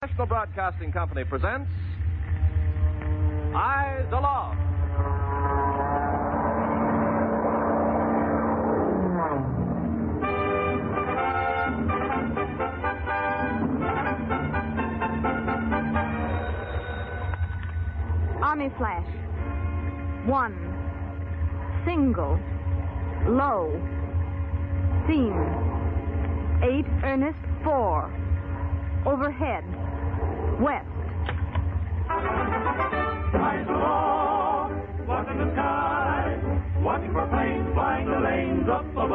National Broadcasting Company presents Eyes Aloft. Army flash. 1. Single. Low. Theme. 8 earnest 4. Overhead. West. Eyes aloft, watching the sky, watching for planes flying the lanes up above.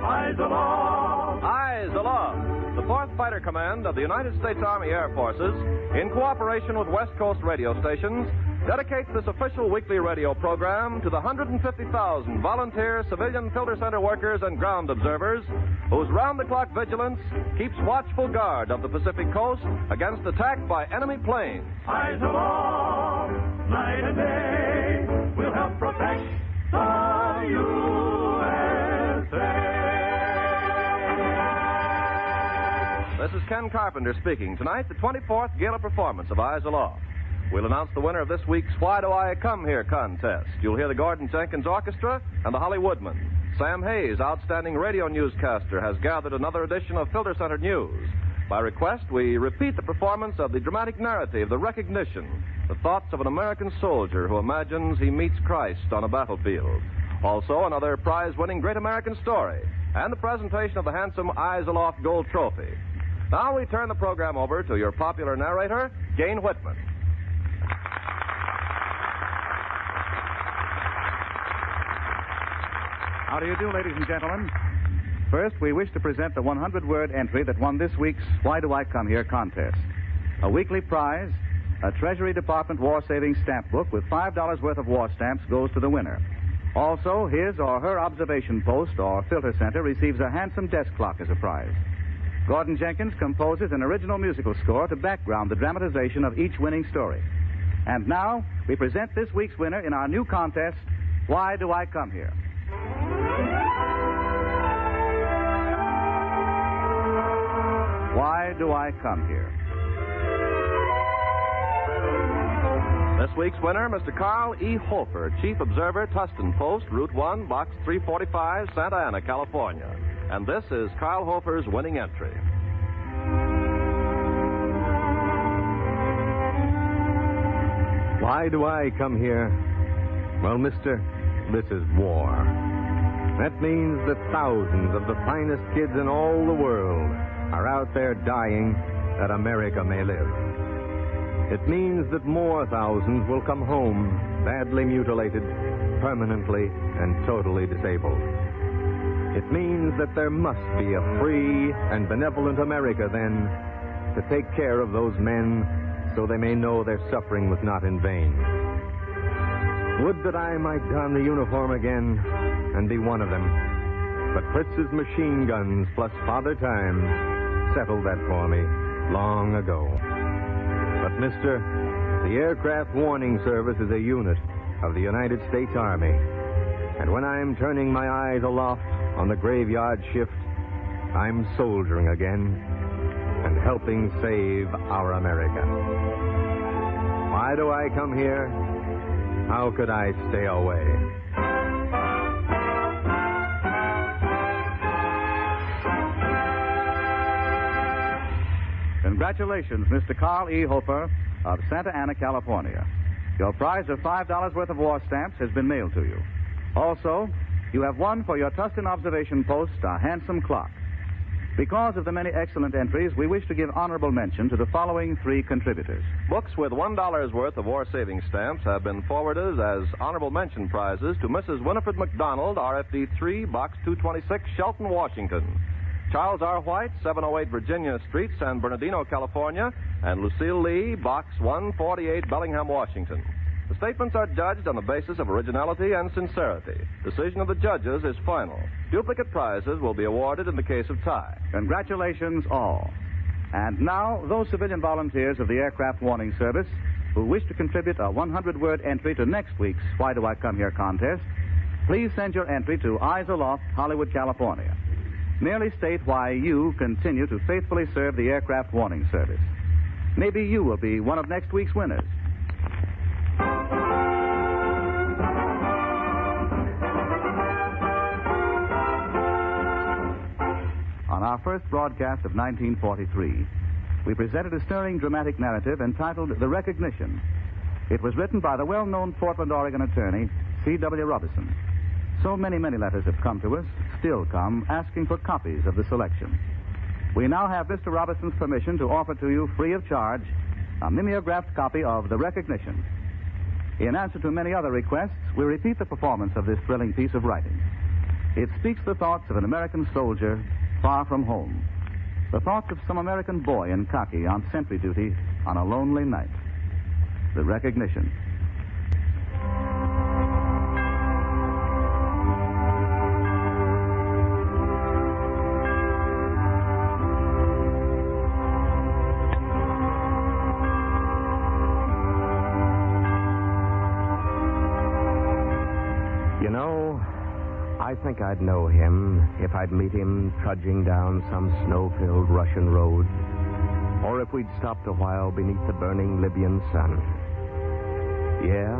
Eyes aloft. Eyes Aloft. The 4th Fighter Command of the United States Army Air Forces, in cooperation with West Coast radio stations, dedicates this official weekly radio program to the 150,000 volunteer civilian filter center workers and ground observers whose round-the-clock vigilance keeps watchful guard of the Pacific coast against attack by enemy planes. Eyes aloft, night and day, we'll help protect the USA. This is Ken Carpenter speaking. Tonight, the 24th gala performance of Eyes Aloft. We'll announce the winner of this week's Why Do I Come Here contest. You'll hear the Gordon Jenkins Orchestra and the Hollywoodmen. Sam Hayes, outstanding radio newscaster, has gathered another edition of Filter Center News. By request, we repeat the performance of the dramatic narrative, the recognition, the thoughts of an American soldier who imagines he meets Christ on a battlefield. Also, another prize-winning Great American Story, and the presentation of the handsome Eyes Aloft Gold Trophy. Now we turn the program over to your popular narrator, Jane Whitman. How do you do, ladies and gentlemen? First, we wish to present the 100-word entry that won this week's Why Do I Come Here contest. A weekly prize, a Treasury Department war-saving stamp book with $5 worth of war stamps goes to the winner. Also, his or her observation post or filter center receives a handsome desk clock as a prize. Gordon Jenkins composes an original musical score to background the dramatization of each winning story. And now, we present this week's winner in our new contest, Why Do I Come Here? Why do I come here? This week's winner, Mr. Carl E. Hofer, Chief Observer, Tustin Post, Route 1, Box 345, Santa Ana, California. And this is Carl Hofer's winning entry. Why do I come here? Well, mister, this is war. That means that thousands of the finest kids in all the world are out there dying that America may live. It means that more thousands will come home badly mutilated, permanently and totally disabled. It means that there must be a free and benevolent America then to take care of those men so they may know their suffering was not in vain. Would that I might don the uniform again and be one of them. But Fritz's machine guns plus Father Time settled that for me long ago. But, mister, the Aircraft Warning Service is a unit of the United States Army. And when I'm turning my eyes aloft on the graveyard shift, I'm soldiering again and helping save our America. Why do I come here? How could I stay away? Congratulations, Mr. Carl E. Hofer of Santa Ana, California. Your prize of $5 worth of war stamps has been mailed to you. Also, you have won for your Tustin observation post a handsome clock. Because of the many excellent entries, we wish to give honorable mention to the following 3 contributors. Books with $1 worth of war-saving stamps have been forwarded as honorable mention prizes to Mrs. Winifred McDonald, RFD 3, Box 226, Shelton, Washington. Charles R. White, 708 Virginia Street, San Bernardino, California, and Lucille Lee, Box 148, Bellingham, Washington. The statements are judged on the basis of originality and sincerity. Decision of the judges is final. Duplicate prizes will be awarded in the case of tie. Congratulations, all. And now, those civilian volunteers of the Aircraft Warning Service who wish to contribute a 100-word entry to next week's Why Do I Come Here contest, please send your entry to Eyes Aloft, Hollywood, California. merely state why you continue to faithfully serve the Aircraft Warning Service. Maybe you will be one of next week's winners. On our first broadcast of 1943, we presented a stirring dramatic narrative entitled The Recognition. It was written by the well-known Portland, Oregon attorney, C.W. Robison. So many letters have come to us, still come, asking for copies of the selection. We now have Mr. Robison's permission to offer to you, free of charge, a mimeographed copy of The Recognition. In answer to many other requests, we repeat the performance of this thrilling piece of writing. It speaks the thoughts of an American soldier far from home. The thoughts of some American boy in khaki on sentry duty on a lonely night. The Recognition. You know, I think I'd know him if I'd meet him trudging down some snow-filled Russian road, or if we'd stopped a while beneath the burning Libyan sun. Yeah,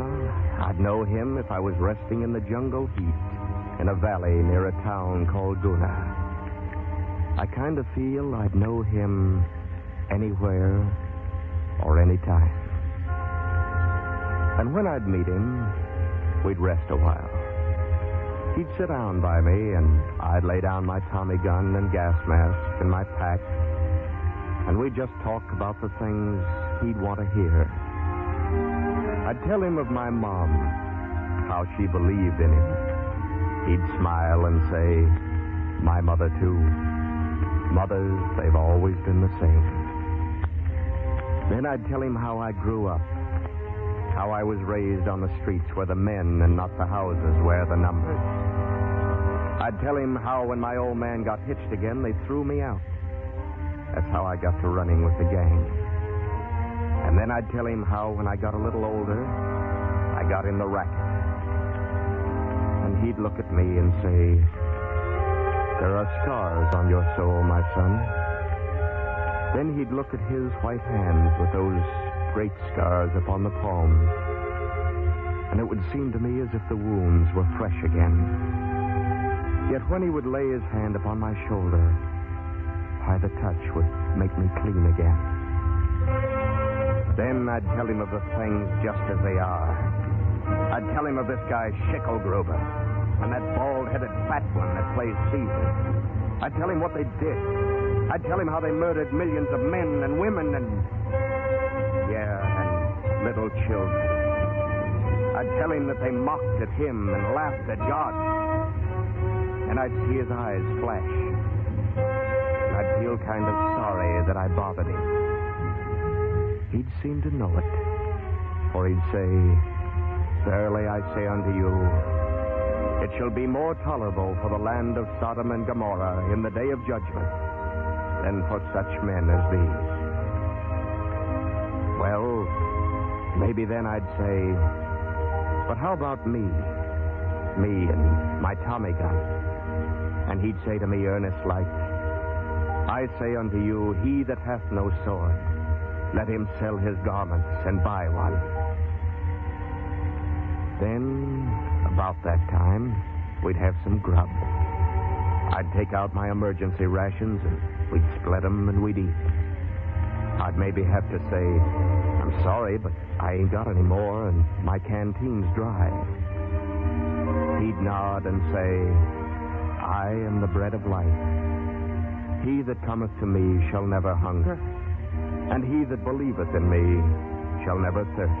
I'd know him if I was resting in the jungle heat in a valley near a town called Guna. I kind of feel I'd know him anywhere or anytime. And when I'd meet him, we'd rest a while. He'd sit down by me, and I'd lay down my Tommy gun and gas mask and my pack, and we'd just talk about the things he'd want to hear. I'd tell him of my mom, how she believed in him. He'd smile and say, my mother, too. Mothers, they've always been the same. Then I'd tell him how I grew up, how I was raised on the streets where the men and not the houses wear the numbers. I'd tell him how when my old man got hitched again, they threw me out. That's how I got to running with the gang. And then I'd tell him how when I got a little older, I got in the racket. And he'd look at me and say, there are scars on your soul, my son. Then he'd look at his white hands with those great scars upon the palms, and it would seem to me as if the wounds were fresh again. Yet when he would lay his hand upon my shoulder, why, the touch would make me clean again. Then I'd tell him of the things just as they are. I'd tell him of this guy Schickelgruber and that bald-headed fat one that plays Caesar. I'd tell him what they did. I'd tell him how they murdered millions of men and women and little children. I'd tell him that they mocked at him and laughed at God. And I'd see his eyes flash. And I'd feel kind of sorry that I bothered him. He'd seem to know it. For he'd say, verily I say unto you, it shall be more tolerable for the land of Sodom and Gomorrah in the day of judgment than for such men as these. Well, maybe then I'd say, but how about me? Me and my Tommy gun. And he'd say to me earnest-like, I say unto you, he that hath no sword, let him sell his garments and buy one. Then, about that time, we'd have some grub. I'd take out my emergency rations and we'd split them and we'd eat. I'd maybe have to say, I'm sorry, but I ain't got any more, and my canteen's dry. He'd nod and say, I am the bread of life. He that cometh to me shall never hunger, and he that believeth in me shall never thirst.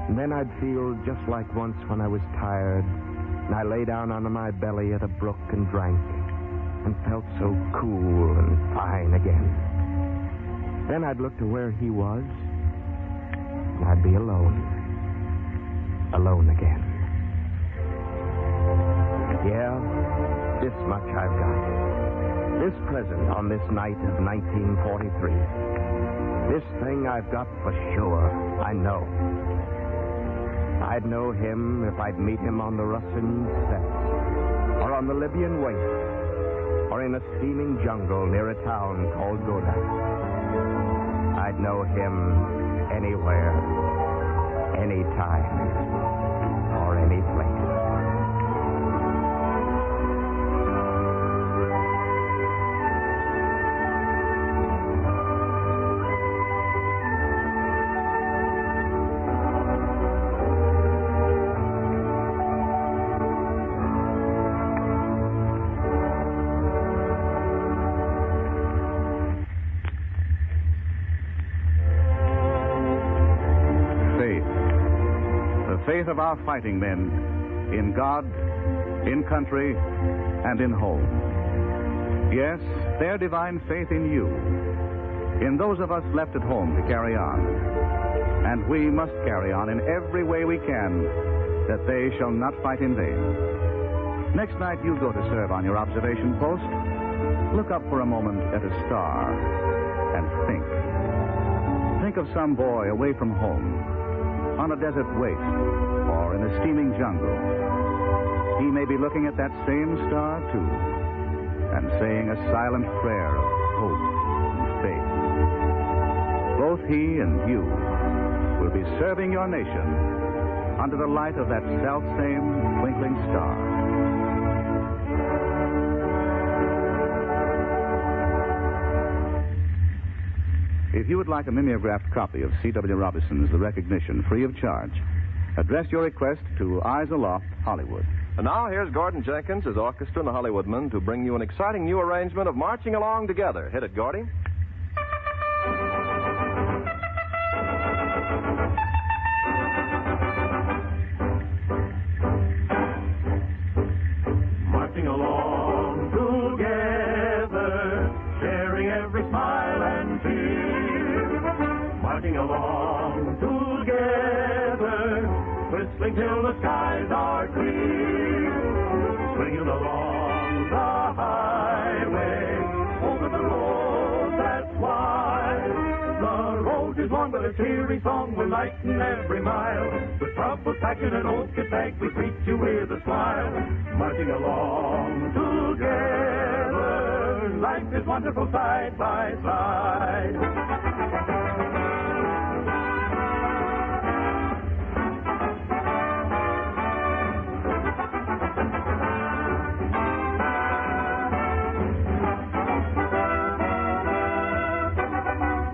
And then I'd feel just like once when I was tired, and I lay down on my belly at a brook and drank, and felt so cool and fine again. Then I'd look to where he was, and I'd be alone. Alone again. Yeah, this much I've got. This present on this night of 1943. This thing I've got for sure, I know. I'd know him if I'd meet him on the Russian steppes or on the Libyan waste. or in a steaming jungle near a town called Goda. I'd know him anywhere, anytime, or any place. Faith of our fighting men in God, in country, and in home. Yes, their divine faith in you, in those of us left at home to carry on. And we must carry on in every way we can, that they shall not fight in vain. Next night you go to serve on your observation post. Look up for a moment at a star and think. Think of some boy away from home, on a desert waste, or in a steaming jungle. He may be looking at that same star, too, and saying a silent prayer of hope and faith. Both he and you will be serving your nation under the light of that self-same twinkling star. If you would like a mimeographed copy of C.W. Robinson's The Recognition, free of charge, address your request to Eyes Aloft, Hollywood. And now here's Gordon Jenkins, his orchestra, and the Hollywoodmen to bring you an exciting new arrangement of Marching Along Together. Hit it, Gordy. Marching along together, sharing every smile and tear. Marching along together, whistling till the skies are clear. Swinging along the highway, over the road that's wide. The road is long, but a cheery song will lighten every mile. With trouble, passion, and old tag, we greet you with a smile. Marching along together, life is wonderful side by side.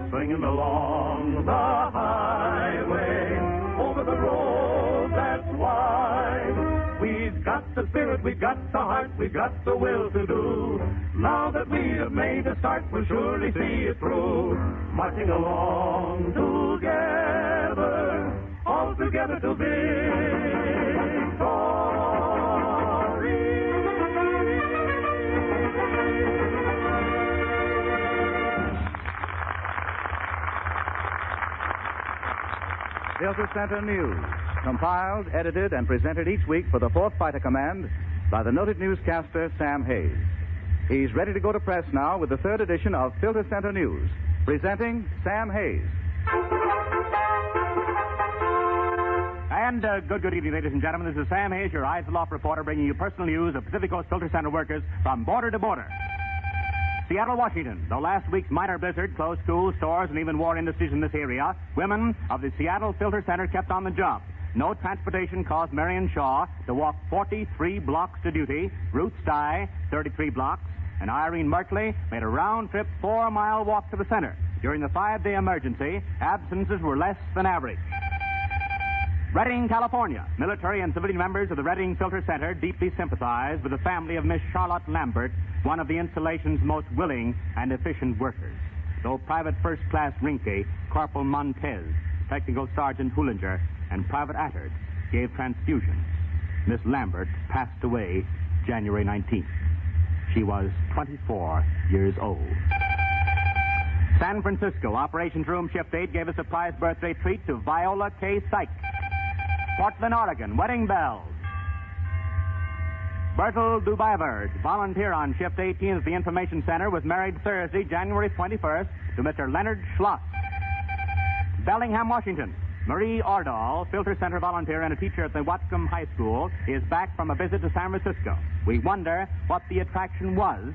Swinging along the highway, over the road that's wide. We've got the spirit, we've got the heart, we've got the will to do. Now that we have made a start, we'll surely see it through. Marching along together, all together to Filter Center News, compiled, edited, and presented each week for the 4th Fighter Command by the noted newscaster Sam Hayes. He's ready to go to press now with the 3rd edition of Filter Center News, presenting Sam Hayes. And good evening, ladies and gentlemen. This is Sam Hayes, your Eyes Aloft reporter, bringing you personal news of Pacific Coast Filter Center workers from border to border. Seattle, Washington. Though last week's minor blizzard closed schools, stores, and even wore industries in this area, women of the Seattle Filter Center kept on the job. No transportation caused Marion Shaw to walk 43 blocks to duty, Ruth Stye 33 blocks, and Irene Merkley made a round-trip 4-mile walk to the center. During the 5-day emergency, absences were less than average. Redding, California. Military and civilian members of the Redding Filter Center deeply sympathize with the family of Miss Charlotte Lambert, one of the installation's most willing and efficient workers. Though Private First Class Rinke, Corporal Montez, Technical Sergeant Hoolinger, and Private Attard gave transfusions, Miss Lambert passed away January 19th. She was 24 years old. San Francisco, Operations Room Shift 8 gave a surprise birthday treat to Viola K. Sykes. Portland, Oregon, wedding bells. Bertel Dubiver, volunteer on Shift 18 at the Information Center, was married Thursday, January 21st, to Mr. Leonard Schloss. Bellingham, Washington. Marie Ordall, Filter Center volunteer and a teacher at the Watcom High School, is back from a visit to San Francisco. We wonder what the attraction was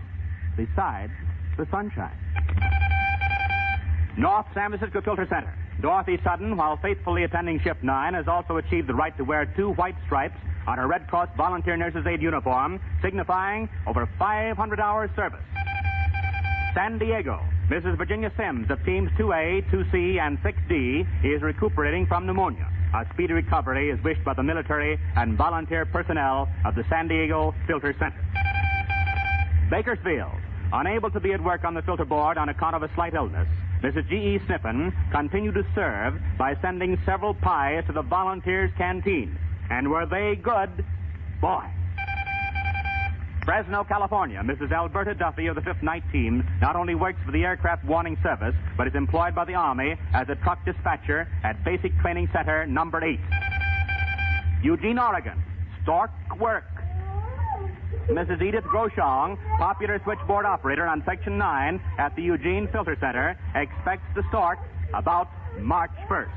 besides the sunshine. North San Francisco Filter Center. Dorothy Sutton, while faithfully attending Shift 9, has also achieved the right to wear 2 white stripes on her Red Cross Volunteer Nurses Aid uniform, signifying over 500 hours service. San Diego. Mrs. Virginia Sims of Teams 2A, 2C, and 6D is recuperating from pneumonia. A speedy recovery is wished by the military and volunteer personnel of the San Diego Filter Center. Bakersfield. Unable to be at work on the filter board on account of a slight illness, Mrs. G.E. Sniffen continued to serve by sending several pies to the volunteers' canteen. And were they good? Boy. Fresno, California. Mrs. Alberta Duffy of the 5th Night Team not only works for the Aircraft Warning Service, but is employed by the Army as a truck dispatcher at Basic Training Center number 8. Eugene, Oregon. Stork work. Mrs. Edith Groshong, popular switchboard operator on Section 9 at the Eugene Filter Center, expects to start about March 1st.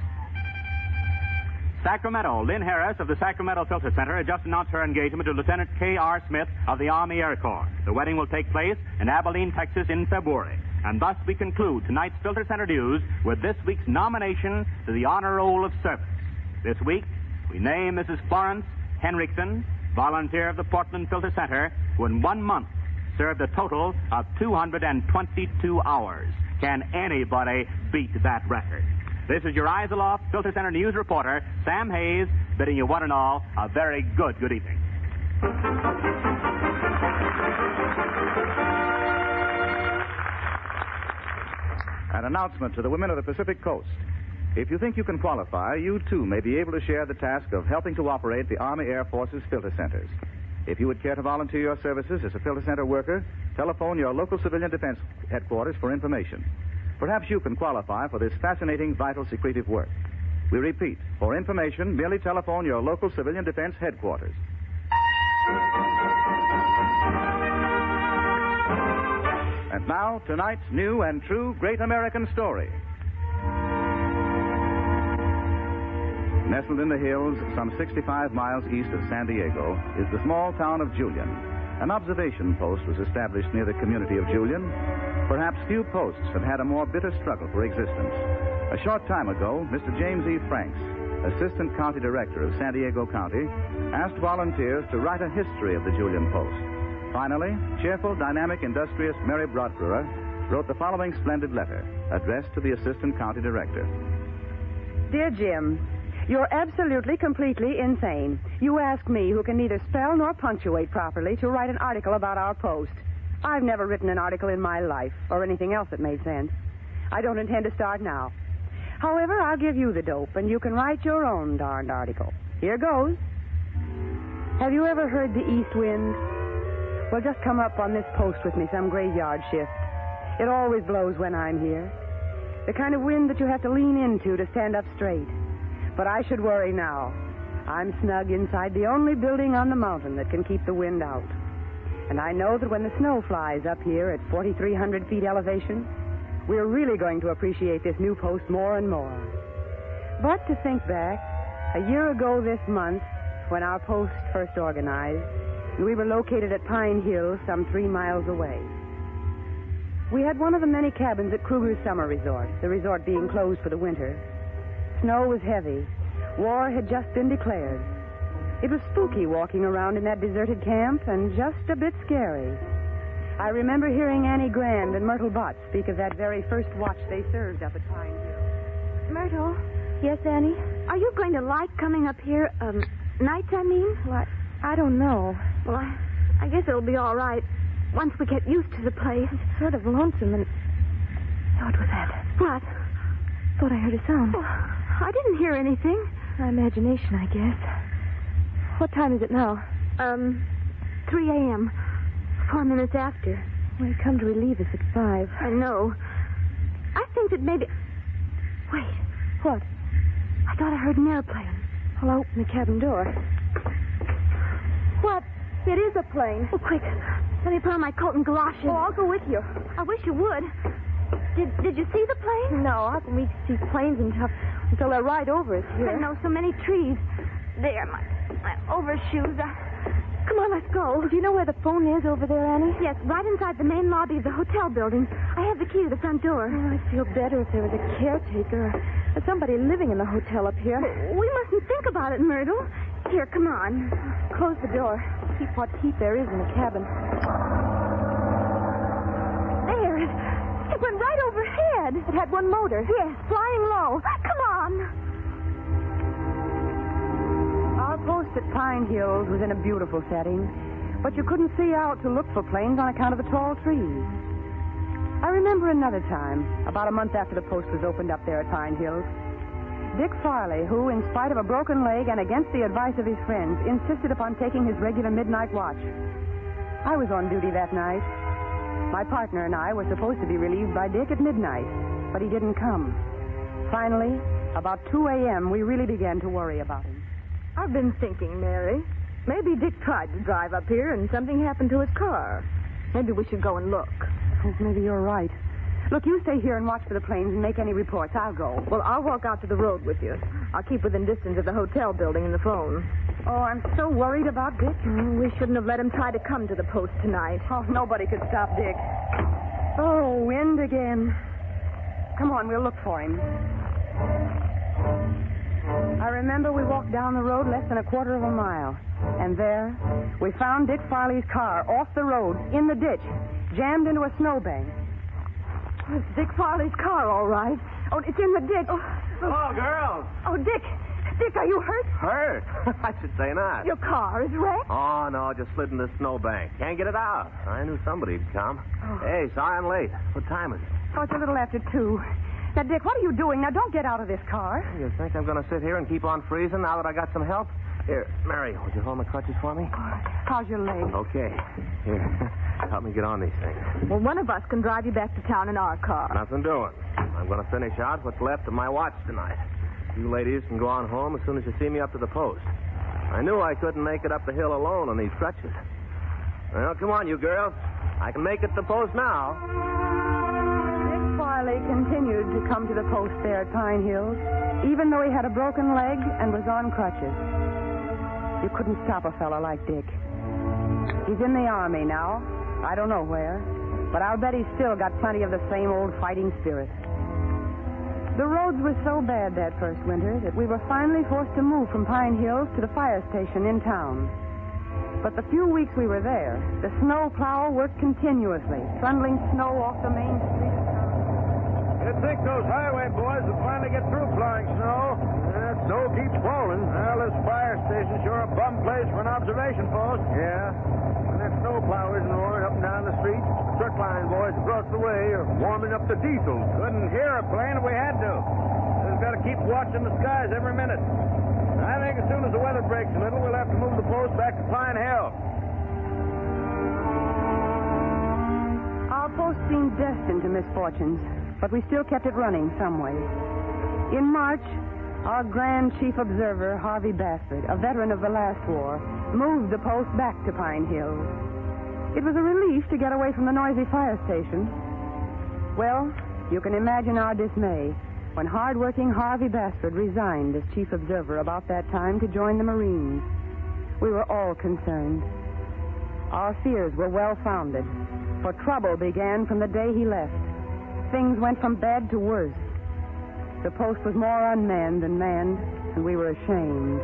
Sacramento. Lynn Harris of the Sacramento Filter Center has just announced her engagement to Lieutenant K.R. Smith of the Army Air Corps. The wedding will take place in Abilene, Texas in February. And thus we conclude tonight's Filter Center news with this week's nomination to the Honor Roll of Service. This week, we name Mrs. Florence Henriksen, volunteer of the Portland Filter Center, who in 1 month served a total of 222 hours. Can anybody beat that record? This is your Eyes Aloft Filter Center news reporter, Sam Hayes, bidding you one and all a very good evening. An announcement to the women of the Pacific Coast. If you think you can qualify, you too may be able to share the task of helping to operate the Army Air Force's filter centers. If you would care to volunteer your services as a filter center worker, telephone your local civilian defense headquarters for information. Perhaps you can qualify for this fascinating, vital, secretive work. We repeat, for information, merely telephone your local civilian defense headquarters. And now, tonight's new and true great American story. Nestled in the hills some 65 miles east of San Diego is the small town of Julian. An observation post was established near the community of Julian. Perhaps few posts have had a more bitter struggle for existence. A short time ago, Mr. James E. Franks, Assistant County Director of San Diego County, asked volunteers to write a history of the Julian Post. Finally, cheerful, dynamic, industrious Mary Broadborough wrote the following splendid letter, addressed to the Assistant County Director. Dear Jim, you're absolutely, completely insane. You ask me, who can neither spell nor punctuate properly, to write an article about our post. I've never written an article in my life, or anything else that made sense. I don't intend to start now. However, I'll give you the dope, and you can write your own darned article. Here goes. Have you ever heard the east wind? Well, just come up on this post with me some graveyard shift. It always blows when I'm here. The kind of wind that you have to lean into to stand up straight. But I should worry now. I'm snug inside the only building on the mountain that can keep the wind out. And I know that when the snow flies up here at 4,300 feet elevation, we're really going to appreciate this new post more and more. But to think back, a year ago this month, when our post first organized, we were located at Pine Hill, some 3 miles away. We had one of the many cabins at Kruger's summer resort, the resort being closed for the winter. Snow was heavy. War had just been declared. It was spooky walking around in that deserted camp and just a bit scary. I remember hearing Annie Grand and Myrtle Bott speak of that very first watch they served up at Pine Hill. Myrtle, Yes, Annie? are you going to like coming up here, nights, I mean? Well, I don't know. Well, I guess it'll be all right once we get used to the place. It's sort of lonesome and... What was that? What? Thought I heard a sound. Oh, I didn't hear anything. My imagination, I guess. What time is it now? 3 a.m. 4 minutes after. Well, you come to relieve us at 5. I know. I think that maybe... Wait. What? I thought I heard an airplane. I'll open the cabin door. What? It is a plane. Oh, quick. Let me put on my coat and galoshes. Oh, I'll go with you. I wish you would. Did you see the plane? No, how can we see planes until they're right over us here? I know so many trees. There, my overshoes. Come Come on, let's go. Do you know where the phone is over there, Annie? Yes, right inside the main lobby of the hotel building. I have the key to the front door. Oh, I'd feel better if there was a caretaker or somebody living in the hotel up here. We mustn't think about it, Myrtle. Here, come on. Close the door. Keep what heat there is in the cabin. There. It went right overhead. It had one motor. Yes, flying low. Come on. Our post at Pine Hills was in a beautiful setting, but you couldn't see out to look for planes on account of the tall trees. I remember another time, about a month after the post was opened up there at Pine Hills, Dick Farley, who, in spite of a broken leg and against the advice of his friends, insisted upon taking his regular midnight watch. I was on duty that night. My partner and I were supposed to be relieved by Dick at midnight, but he didn't come. Finally, about 2 a.m., we really began to worry about him. I've been thinking, Mary. Maybe Dick tried to drive up here and something happened to his car. Maybe we should go and look. Oh, maybe you're right. Look, you stay here and watch for the planes and make any reports. I'll go. Well, I'll walk out to the road with you. I'll keep within distance of the hotel building and the phone. Oh, I'm so worried about Dick. We shouldn't have let him try to come to the post tonight. Oh, nobody could stop Dick. Oh, wind again. Come on, we'll look for him. I remember we walked down the road less than a quarter of a mile. And there, we found Dick Farley's car off the road, in the ditch, jammed into a snowbank. It's Dick Farley's car, all right. Oh, it's in the ditch. Hello, girls. Oh, Dick. Dick, are you hurt? Hurt? I should say not. Your car is wrecked? Oh, no, just slid in the snowbank. Can't get it out. I knew somebody'd come. Hey, sorry I'm late. What time is it? Oh, it's a little after 2. Now, Dick, what are you doing? Now, don't get out of this car. You think I'm going to sit here and keep on freezing now that I got some help? Here, Mary, would you hold my crutches for me? How's your leg? Okay. Here, help me get on these things. Well, one of us can drive you back to town in our car. Nothing doing. I'm going to finish out what's left of my watch tonight. You ladies can go on home as soon as you see me up to the post. I knew I couldn't make it up the hill alone on these crutches. Well, come on, you girls. I can make it to the post now. Dick Farley continued to come to the post there at Pine Hills, even though he had a broken leg and was on crutches. You couldn't stop a fellow like Dick. He's in the Army now. I don't know where, but I'll bet he's still got plenty of the same old fighting spirit. The roads were so bad that first winter that we were finally forced to move from Pine Hills to the fire station in town. But the few weeks we were there, the snow plow worked continuously, trundling snow off the main street of town. You'd think those highway boys would finally get through plowing snow. That snow keeps falling. Well, this fire station's sure a bum place for an observation post. Yeah. When that snow plow isn't roaring up and down the street, truck line boys across the way are warming up the diesel. Couldn't hear a plane if we had to. Just got to keep watching the skies every minute. I think as soon as the weather breaks a little, we'll have to move the post back to Pine Hill. Our post seemed destined to misfortunes, but we still kept it running some way. In March, our Grand Chief Observer, Harvey Bassford, a veteran of the last war, moved the post back to Pine Hills. It was a relief to get away from the noisy fire station. Well, you can imagine our dismay when hard-working Harvey Bassford resigned as Chief Observer about that time to join the Marines. We were all concerned. Our fears were well-founded, for trouble began from the day he left. Things went from bad to worse. The post was more unmanned than manned, and we were ashamed.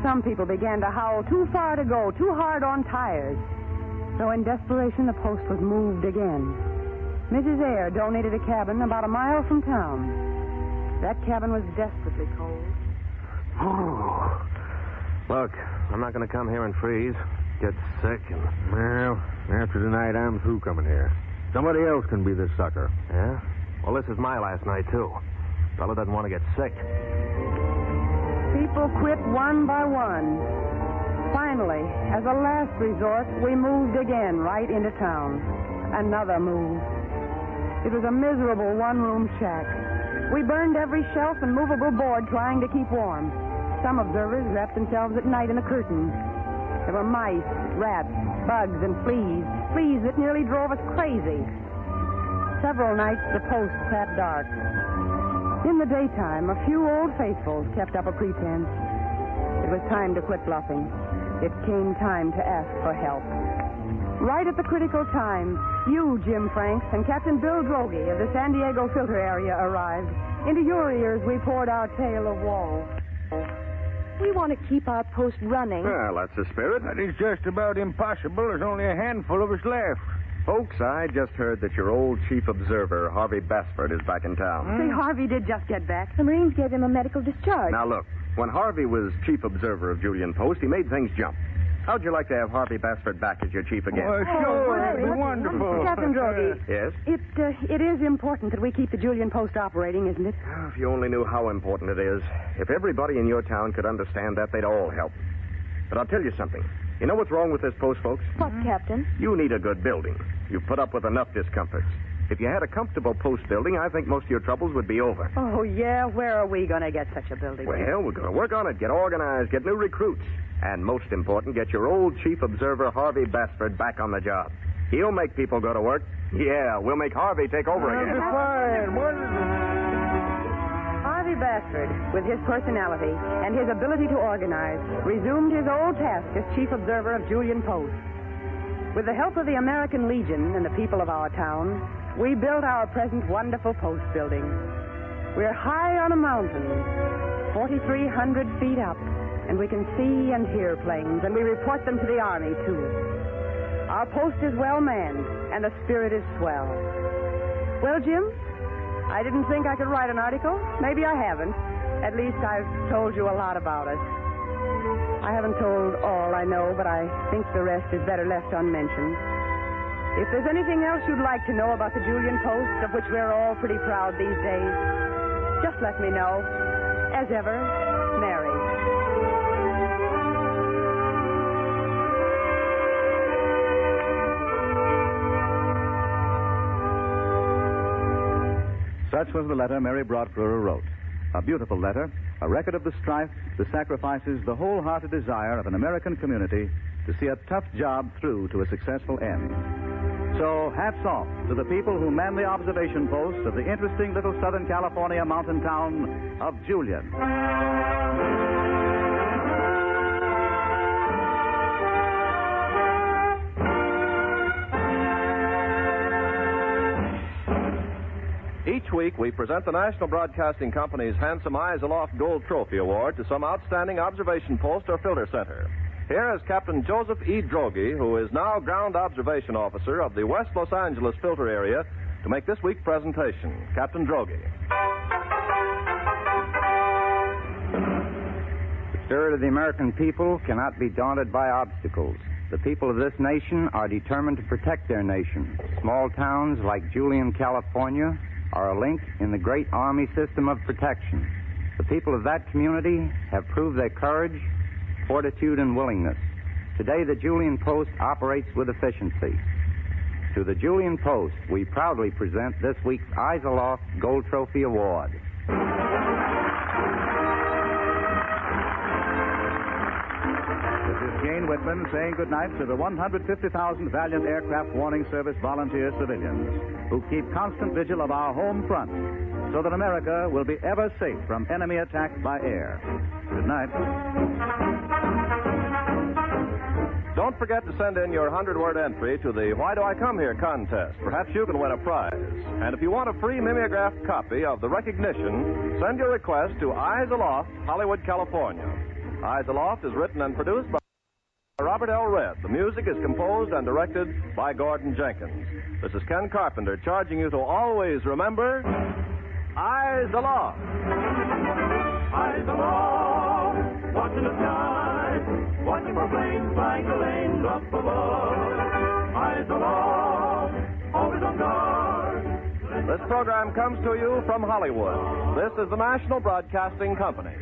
Some people began to howl too far to go, too hard on tires. So in desperation, the post was moved again. Mrs. Eyre donated a cabin about a mile from town. That cabin was desperately cold. Look, I'm not going to come here and freeze, get sick, and... Well, after tonight, I'm through coming here. Somebody else can be the sucker. Yeah? Well, this is my last night, too. Fella doesn't want to get sick. People quit one by one. Finally, as a last resort, we moved again right into town. Another move. It was a miserable one-room shack. We burned every shelf and movable board trying to keep warm. Some observers wrapped themselves at night in the curtains. There were mice, rats, bugs, and fleas. Fleas that nearly drove us crazy. Several nights the post sat dark. In the daytime, a few old faithfuls kept up a pretense. It was time to quit bluffing. it came time to ask for help. Right at the critical time, you, Jim Franks, and Captain Bill Droege of the San Diego filter area arrived. Into your ears, we poured our tale of woe. We want to keep our post running. Well, that's the spirit. That is just about impossible. There's only a handful of us left. Folks, I just heard that your old chief observer, Harvey Bassford, is back in town. Say, Harvey did just get back. The Marines gave him a medical discharge. Now, look, when Harvey was chief observer of Julian Post, he made things jump. How'd you like to have Harvey Bassford back as your chief again? Well, sure. That'd be wonderful. Captain Droege. Yes? It is important that we keep the Julian Post operating, isn't it? Oh, if you only knew how important it is. If everybody in your town could understand that, they'd all help. But I'll tell you something. You know what's wrong with this post, folks? What, Captain? You need a good building. You've put up with enough discomforts. If you had a comfortable post building, I think most of your troubles would be over. Oh, yeah? Where are we going to get such a building? Well, we're going to work on it, get organized, get new recruits. And most important, get your old chief observer, Harvey Bassford, back on the job. He'll make people go to work. Yeah, we'll make Harvey take over again. That'll be fine. Wonderful. Harvey Bassford, with his personality and his ability to organize, resumed his old task as chief observer of Julian Post. With the help of the American Legion and the people of our town, we built our present wonderful post building. We're high on a mountain, 4,300 feet up, and we can see and hear planes, and we report them to the Army, too. Our post is well manned, and the spirit is swell. Well, Jim, I didn't think I could write an article. Maybe I haven't. At least I've told you a lot about us. I haven't told all I know, but I think the rest is better left unmentioned. If there's anything else you'd like to know about the Julian Post, of which we're all pretty proud these days, just let me know. As ever, Mary. Such was the letter Mary Broadbrewer wrote. A beautiful letter, a record of the strife, the sacrifices, the wholehearted desire of an American community to see a tough job through to a successful end. So, hats off to the people who man the observation posts of the interesting little Southern California mountain town of Julian. Each week, we present the National Broadcasting Company's handsome Eyes Aloft Gold Trophy Award to some outstanding observation post or filter center. Here is Captain Joseph E. Droege, who is now Ground Observation Officer of the West Los Angeles filter area, to make this week's presentation. Captain Droege. The spirit of the American people cannot be daunted by obstacles. The people of this nation are determined to protect their nation. Small towns like Julian, California, are a link in the great Army system of protection. The people of that community have proved their courage, fortitude, and willingness. Today, the Julian Post operates with efficiency. To the Julian Post, we proudly present this week's Eyes Aloft Gold Trophy Award. This is Jane Whitman saying goodnight to the 150,000 valiant Aircraft Warning Service volunteer civilians who keep constant vigil of our home front so that America will be ever safe from enemy attacks by air. Good night. Don't forget to send in your 100-word entry to the Why Do I Come Here contest. Perhaps you can win a prize. And if you want a free mimeographed copy of The Recognition, send your request to Eyes Aloft, Hollywood, California. Eyes Aloft is written and produced by Robert L. Redd. The music is composed and directed by Gordon Jenkins. This is Ken Carpenter charging you to always remember Eyes Aloft. Eyes aloft, watching the sky, watching for planes flying the lanes up above. Eyes aloft, always on guard. This program comes to you from Hollywood. This is the National Broadcasting Company.